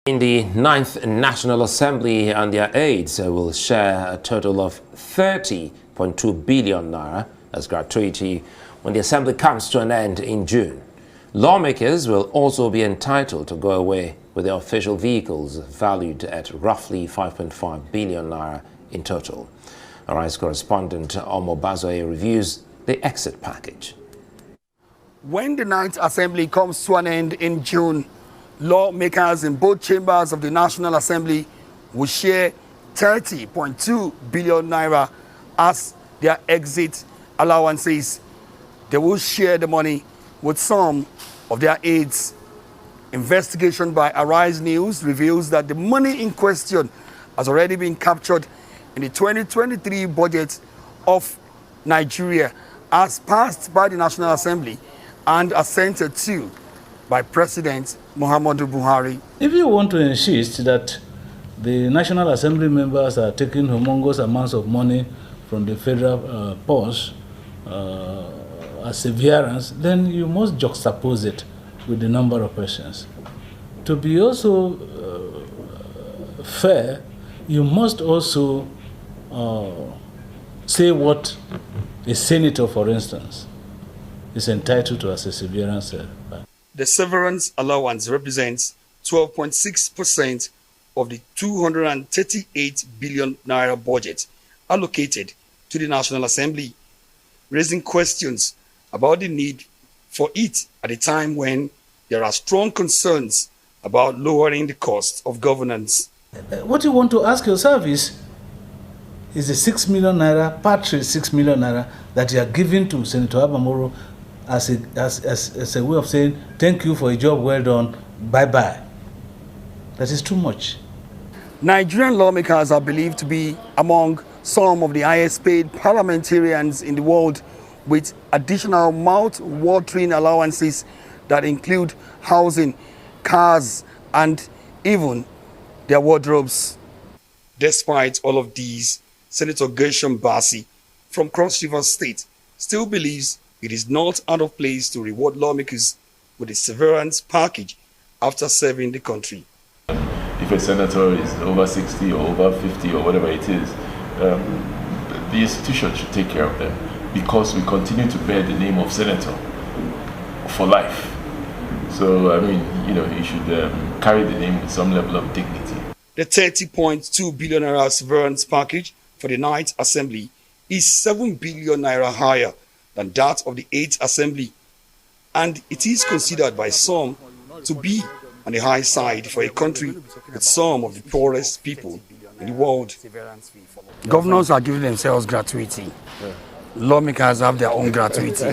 In the 9th National Assembly and their aides will share a total of 30.2 billion naira as gratuity when the assembly comes to an end in June. Lawmakers will also be entitled to go away with their official vehicles valued at roughly 5.5 billion naira in total. Our Rice correspondent Omo Bazoe reviews the exit package. When the 9th Assembly comes to an end in June, lawmakers in both chambers of the National Assembly will share 30.2 billion naira as their exit allowances. They will share the money with some of their aides. Investigation by Arise News reveals that the money in question has already been captured in the 2023 budget of Nigeria as passed by the National Assembly and assented to by President Muhammadu Buhari. If you want to insist that the National Assembly members are taking humongous amounts of money from the federal purse as severance, then you must juxtapose it with the number of persons. To be also fair, you must also say what a senator, for instance, is entitled to as a severance. The severance allowance represents 12.6% of the 238 billion naira budget allocated to the National Assembly, raising questions about the need for it at a time when there are strong concerns about lowering the cost of governance. What you want to ask yourself is the 6 million naira, part 6 million naira that you are giving to Senator Abamoro as a way of saying, thank you for a job well done, bye-bye. That is too much. Nigerian lawmakers are believed to be among some of the highest paid parliamentarians in the world, with additional mouth-watering allowances that include housing, cars, and even their wardrobes. Despite all of these, Senator Gershom Bassey from Cross River State still believes it is not out of place to reward lawmakers with a severance package after serving the country. If a senator is over 60 or over 50 or whatever it is, the institution should take care of them, because we continue to bear the name of senator for life. So, I mean, you should carry the name with some level of dignity. The 30.2 billion naira severance package for the 9th Assembly is 7 billion naira higher than that of the 8th Assembly, and it is considered by some to be on the high side for a country with some of the poorest people in the world. Governors are giving themselves gratuity. Lawmakers have their own gratuity.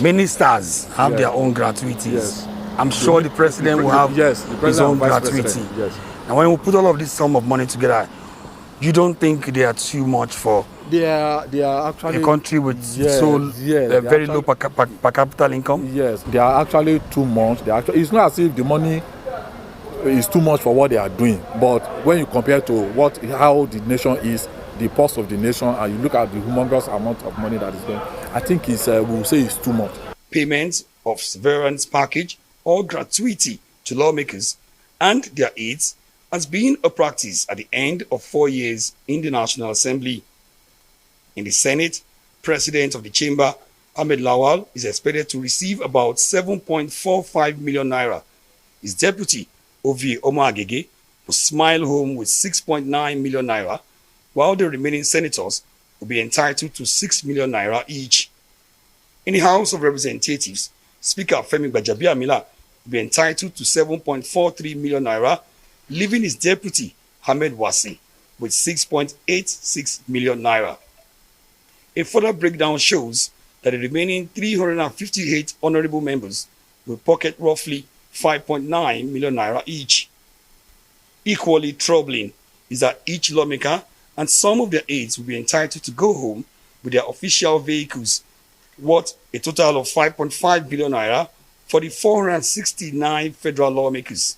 Ministers have their own gratuities. I'm sure the president will have his own gratuity. And when we put all of this sum of money together, you don't think they are too much for they are actually a country with very low per capita income? Yes, they are actually too much. It's not as if the money is too much for what they are doing, but when you compare to how the nation is, the pulse of the nation, and you look at the humongous amount of money that is going, I think we'll say it's too much. Payments of severance package or gratuity to lawmakers and their aides has been a practice at the end of 4 years in the National Assembly. In the Senate, President of the Chamber, Ahmed Lawal, is expected to receive about 7.45 million naira. His deputy, Ovie Omo-Agege, will smile home with 6.9 million naira, while the remaining senators will be entitled to 6 million naira each. In the House of Representatives, Speaker Femi Gbajabiamila will be entitled to 7.43 million naira, leaving his deputy, Ahmed Wasi, with 6.86 million naira. A further breakdown shows that the remaining 358 honorable members will pocket roughly 5.9 million naira each. Equally troubling is that each lawmaker and some of their aides will be entitled to go home with their official vehicles, worth a total of 5.5 billion naira for the 469 federal lawmakers.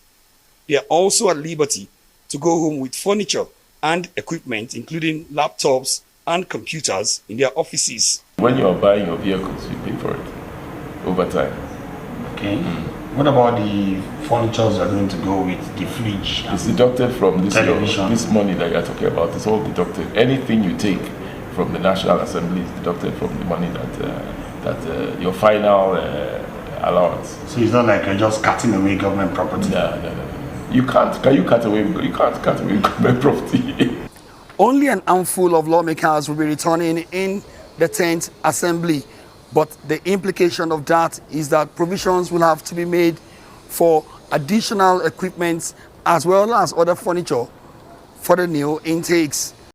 They are also at liberty to go home with furniture and equipment, including laptops and computers in their offices. When you are buying your vehicles, you pay for it over time. Okay. What about the furnitures that are going to go with the fridge? It's deducted from this Television. this money that you're talking about. It's all deducted. Anything you take from the National Assembly is deducted from the money that your final allowance. So it's not like you're just cutting away government property. No. You can't. Can you cut away? You can't cut away government property. Only an handful of lawmakers will be returning in the 10th Assembly, but the implication of that is that provisions will have to be made for additional equipment as well as other furniture for the new intakes.